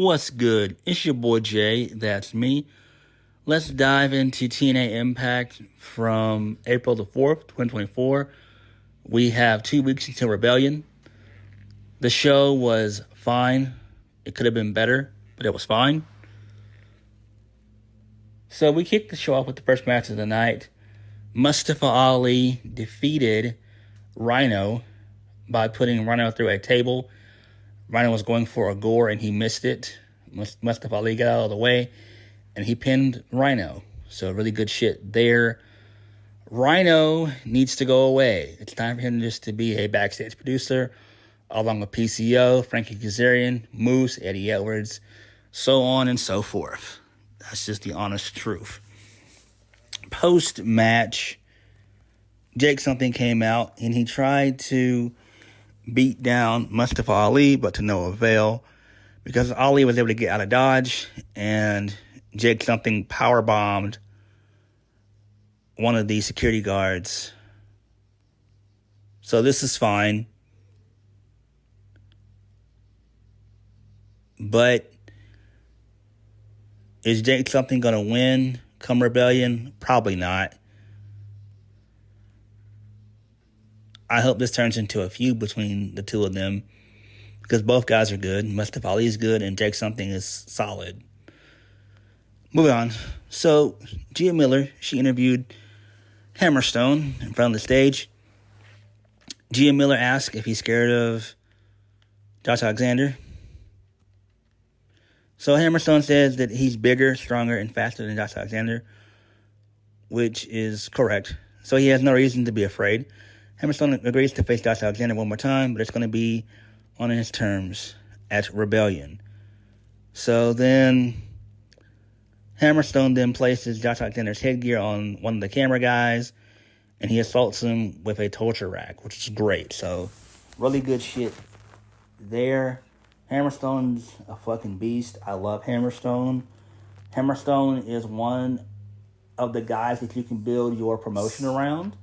What's good? It's your boy Jay, that's me. Let's dive into TNA Impact from April the 4th, 2024. We have 2 weeks until Rebellion. The show was fine. It could have been better, but it was fine. So we kicked the show off with the first match of the night. Mustafa Ali defeated Rhino by putting Rhino through a table. Rhino was going for a gore and he missed it. Mustafa Ali got out of the way and he pinned Rhino. So really good shit there. Rhino needs to go away. It's time for him just to be a backstage producer along with PCO, Frankie Kazarian, Moose, Eddie Edwards, so on and so forth. That's just the honest truth. Post-match, Jake something came out and he tried to beat down Mustafa Ali, but to no avail, because Ali was able to get out of Dodge, and Jake something powerbombed one of the security guards. So this is fine. But is Jake something going to win come Rebellion? Probably not. I hope this turns into a feud between the two of them because both guys are good. Mustafa Ali is good and Jake something is solid. Moving on. So, Gia Miller, she interviewed Hammerstone in front of the stage. Gia Miller asked if he's scared of Josh Alexander. So, Hammerstone says that he's bigger, stronger, and faster than Josh Alexander, which is correct. So, he has no reason to be afraid. Hammerstone agrees to face Josh Alexander one more time, but it's going to be on his terms at Rebellion. So then Hammerstone then places Josh Alexander's headgear on one of the camera guys, and he assaults him with a torture rack, which is great. So really good shit there. Hammerstone's a fucking beast. I love Hammerstone. Hammerstone is one of the guys that you can build your promotion around.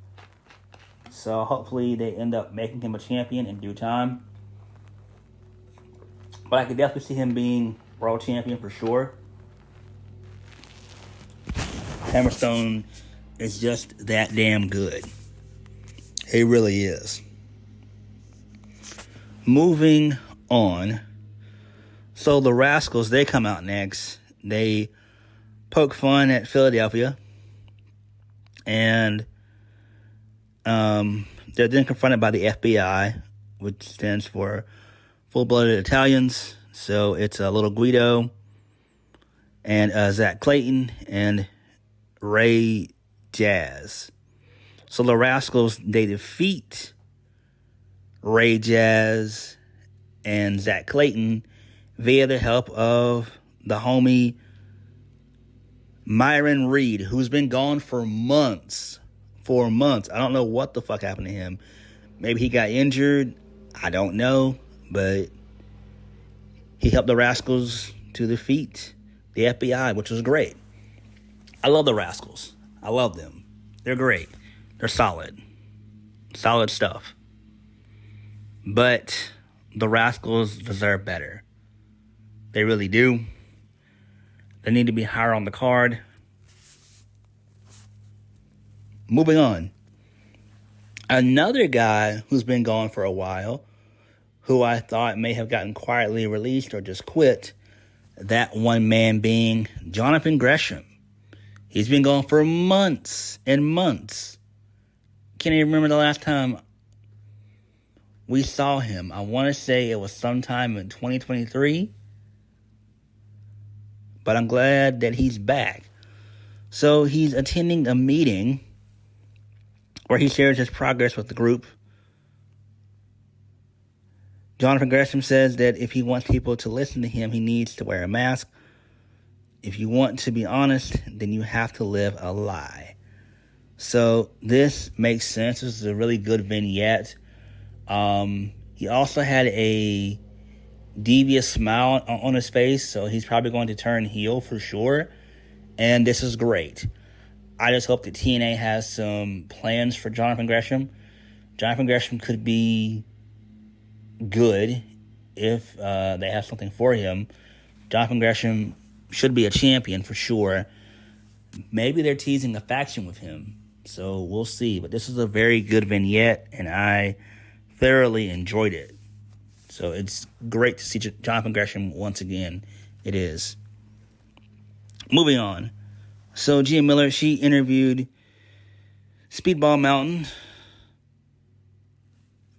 So hopefully they end up making him a champion in due time. But I could definitely see him being world champion for sure. Hammerstone is just that damn good. He really is. Moving on. So the Rascals, they come out next. They poke fun at Philadelphia. And they're then confronted by the FBI, which stands for Full-Blooded Italians. So it's Little Guido and Zach Clayton and Ray Jazz. So the Rascals, they defeat Ray Jazz and Zach Clayton via the help of the homie Myron Reed, who's been gone for months. I don't know what the fuck happened to him. Maybe he got injured. I don't know. But he helped the Rascals to defeat the FBI, which was great. I love the Rascals. I love them. They're great. They're solid. Solid stuff. But the Rascals deserve better. They really do. They need to be higher on the card. Moving on. Another guy who's been gone for a while, who I thought may have gotten quietly released or just quit, that one man being Johnathan Gresham. He's been gone for months and months. Can't even remember the last time we saw him. I want to say it was sometime in 2023. But I'm glad that he's back. So he's attending a meeting where he shares his progress with the group. Johnathan Gresham says that if he wants people to listen to him, he needs to wear a mask. If you want to be honest, then you have to live a lie. So this makes sense. This is a really good vignette. He also had a devious smile on his face, so he's probably going to turn heel for sure. And this is great. I just hope that TNA has some plans for Johnathan Gresham. Johnathan Gresham could be good if they have something for him. Johnathan Gresham should be a champion for sure. Maybe they're teasing a faction with him. So we'll see. But this is a very good vignette, and I thoroughly enjoyed it. So it's great to see Johnathan Gresham once again. It is. Moving on. So Gia Miller, she interviewed Speedball Mountain.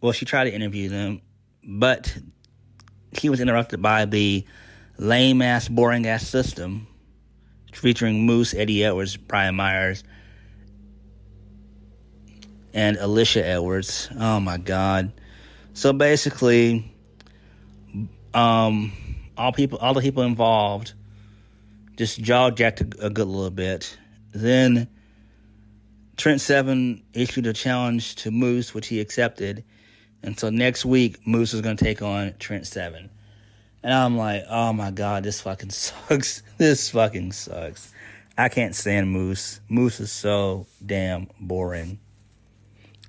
Well, she tried to interview them, but she was interrupted by the lame-ass, boring-ass system featuring Moose, Eddie Edwards, Brian Myers, and Alicia Edwards. Oh, my God. So, basically, all the people involved just jaw-jacked a good little bit. Then Trent Seven issued a challenge to Moose, which he accepted. And so next week, Moose is going to take on Trent Seven. And I'm like, oh my God, this fucking sucks. This fucking sucks. I can't stand Moose. Moose is so damn boring.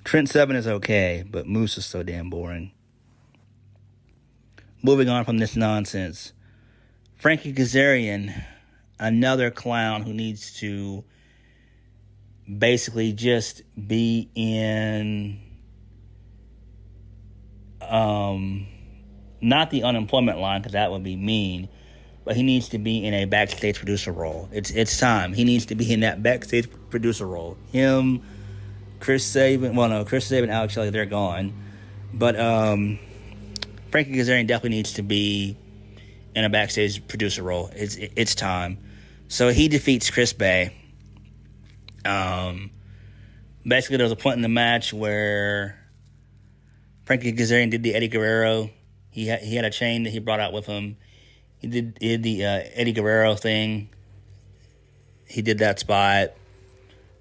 Trent Seven is okay, but Moose is so damn boring. Moving on from this nonsense. Frankie Kazarian, another clown who needs to basically just be in not the unemployment line, because that would be mean, but he needs to be in a backstage producer role. It's time. He needs to be in that backstage producer role. Him, Chris Sabin, Alex Shelley, they're gone. But Frankie Kazarian definitely needs to be in a backstage producer role. It's time. So he defeats Chris Bay. Basically, there was a point in the match where Frankie Kazarian did the Eddie Guerrero. He had a chain that he brought out with him. He did the Eddie Guerrero thing. He did that spot.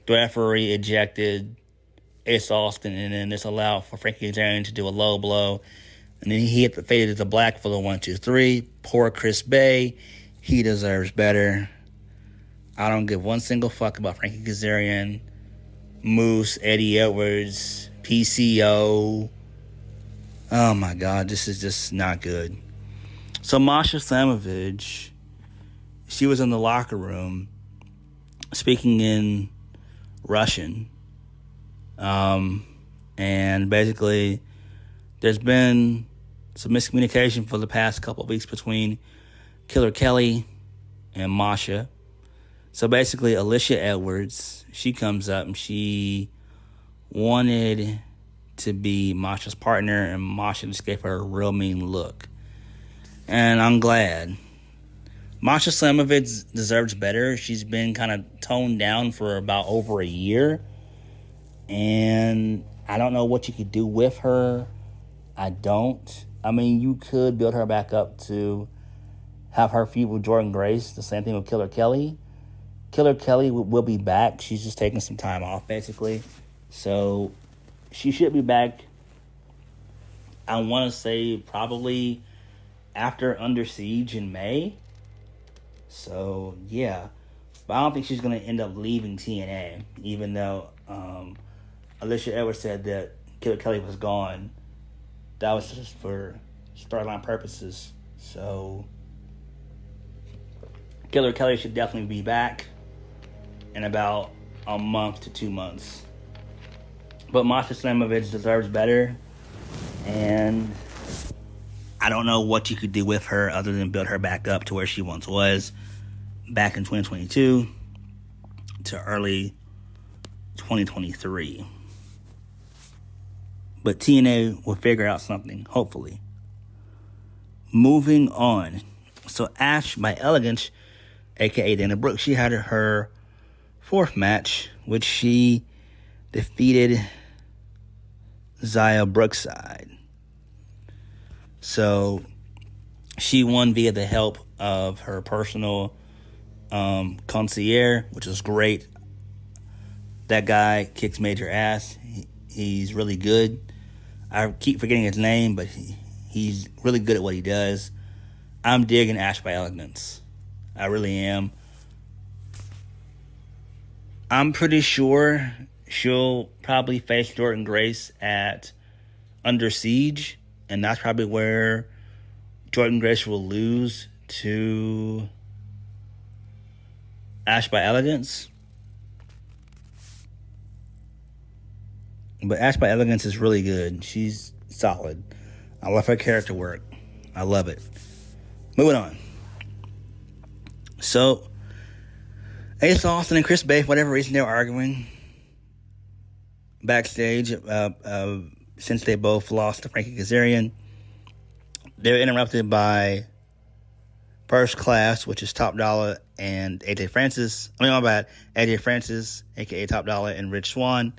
The referee ejected Ace Austin, and then this allowed for Frankie Kazarian to do a low blow. And then he hit the faded to the black for the 1, 2, 3. Poor Chris Bay. He deserves better. I don't give one single fuck about Frankie Kazarian, Moose, Eddie Edwards, PCO. Oh my God, this is just not good. So Masha Slamovich, she was in the locker room speaking in Russian. And basically, there's been some miscommunication for the past couple of weeks between Killer Kelly and Masha. So basically, Alicia Edwards, she comes up and she wanted to be Masha's partner, and Masha just gave her a real mean look. And I'm glad. Masha Slamovich deserves better. She's been kind of toned down for about over a year. And I don't know what you could do with her. I don't. I mean, you could build her back up to have her feud with Jordynne Grace. The same thing with Killer Kelly. Killer Kelly will be back. She's just taking some time off, basically. So she should be back, I want to say, probably after Under Siege in May. So, yeah. But I don't think she's going to end up leaving TNA, even though Alicia Edwards said that Killer Kelly was gone. That was just for storyline purposes. So Killer Kelly should definitely be back in about a month to 2 months. But Masha Slamovich deserves better. And I don't know what you could do with her other than build her back up to where she once was back in 2022 to early 2023. But TNA will figure out something, hopefully. Moving on. So Ash by Elegance, a.k.a. Dana Brooke, she had her fourth match, which she defeated Zaya Brookside. So she won via the help of her personal concierge, which was great. That guy kicks major ass. He's really good. I keep forgetting his name, but he's really good at what he does. I'm digging Ash by Elegance. I really am. I'm pretty sure she'll probably face Jordynne Grace at Under Siege, and that's probably where Jordynne Grace will lose to Ash by Elegance. But Ash by Elegance is really good. She's solid. I love her character work. I love it. Moving on. So, Ace Austin and Chris Bay, for whatever reason, they were arguing backstage since they both lost to Frankie Kazarian. They were interrupted by First Class, which is Top Dollar and AJ Francis. AJ Francis, a.k.a. Top Dollar, and Rich Swann.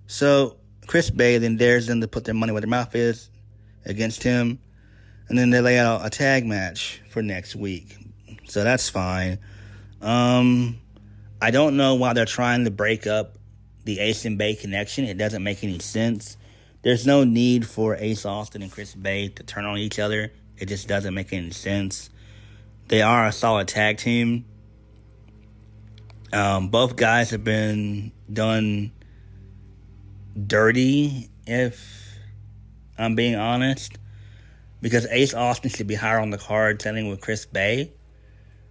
So, Chris Bay then dares them to put their money where their mouth is against him. And then they lay out a tag match for next week. So that's fine. I don't know why they're trying to break up the Ace and Bay connection. It doesn't make any sense. There's no need for Ace Austin and Chris Bay to turn on each other. It just doesn't make any sense. They are a solid tag team. Both guys have been done dirty, if I'm being honest, because Ace Austin should be higher on the card, standing with Chris Bay.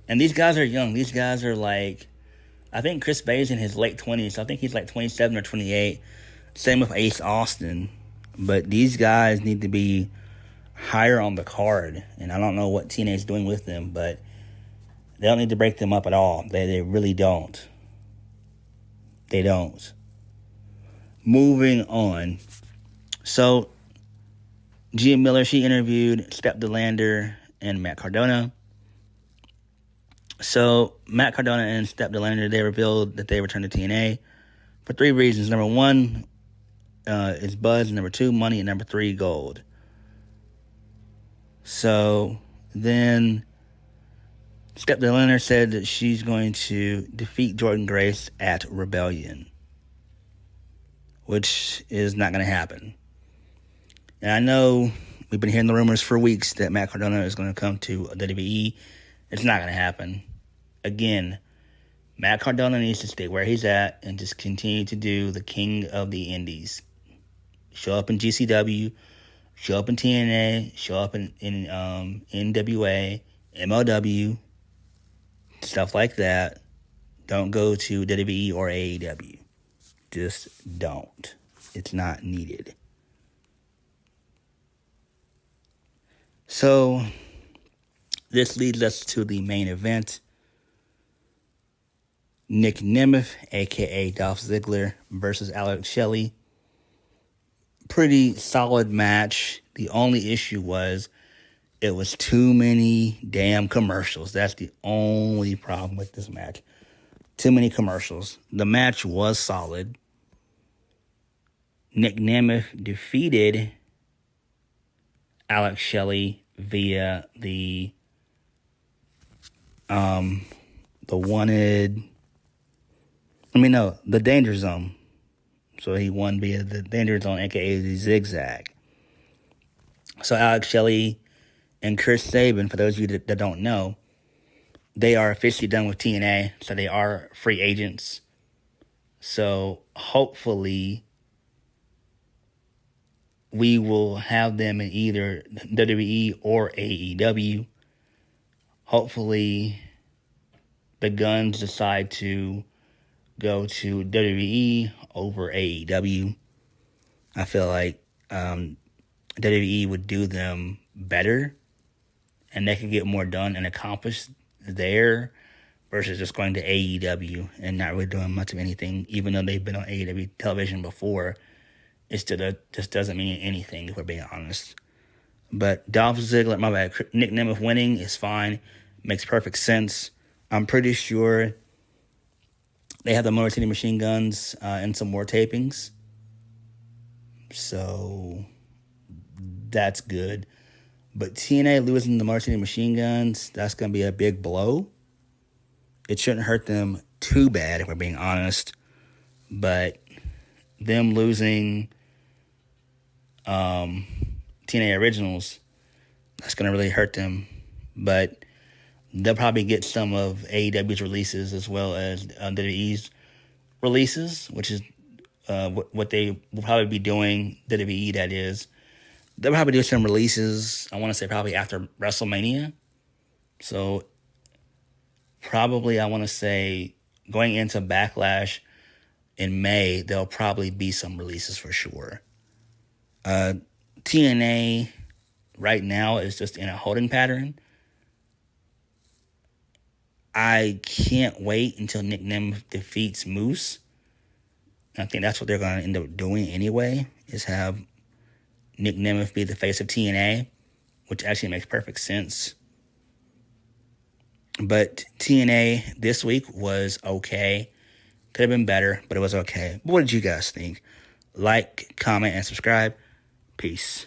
And these guys are young. These guys are like, I think Chris Bay's in his late 20s. I think he's like 27 or 28. Same with Ace Austin. But these guys need to be higher on the card. And I don't know what TNA is doing with them, but they don't need to break them up at all. They really don't. They don't. Moving on. So, Gia Miller, she interviewed Steph DeLander and Matt Cardona. So, Matt Cardona and Steph DeLander, they revealed that they returned to TNA for 3 reasons. Number 1 is buzz. Number 2, money. And number 3, gold. So, then Steph DeLander said that she's going to defeat Jordynne Grace at Rebellion, which is not going to happen. And I know we've been hearing the rumors for weeks that Matt Cardona is going to come to WWE. It's not going to happen. Again, Matt Cardona needs to stay where he's at and just continue to do the King of the Indies. Show up in GCW, show up in TNA, show up in NWA, MLW, stuff like that. Don't go to WWE or AEW. Just don't. It's not needed. So, this leads us to the main event. Nic Nemeth, a.k.a. Dolph Ziggler, versus Alex Shelley. Pretty solid match. The only issue was it was too many damn commercials. That's the only problem with this match. Too many commercials. The match was solid. Nic Nemeth defeated Alex Shelley via the Danger Zone. So he won via the Danger Zone, aka the Zigzag. So Alex Shelley and Chris Sabin, for those of you that don't know, they are officially done with TNA, so they are free agents. So hopefully we will have them in either WWE or AEW. Hopefully the Guns decide to go to WWE over AEW. I feel like WWE would do them better, and they could get more done and accomplished there versus just going to AEW and not really doing much of anything, even though they've been on AEW television before. It still just doesn't mean anything, if we're being honest. But Dolph Ziggler, Nic Nemeth winning is fine. Makes perfect sense. I'm pretty sure they have the Motor City Machine Guns in some more tapings. So that's good. But TNA losing the Motor City Machine Guns, that's going to be a big blow. It shouldn't hurt them too bad, if we're being honest. But them losing TNA Originals, that's going to really hurt them. But they'll probably get some of AEW's releases as well as WWE's releases, which is what they will probably be doing, WWE that is. They'll probably do some releases, I want to say probably after WrestleMania. So probably I want to say going into Backlash in May, there'll probably be some releases for sure. TNA right now is just in a holding pattern. I can't wait until Nic Nemeth defeats Moose. I think that's what they're going to end up doing anyway, is have Nic Nemeth be the face of TNA, which actually makes perfect sense. But TNA this week was okay. Could have been better, but it was okay. What did you guys think? Like, comment, and subscribe. Peace.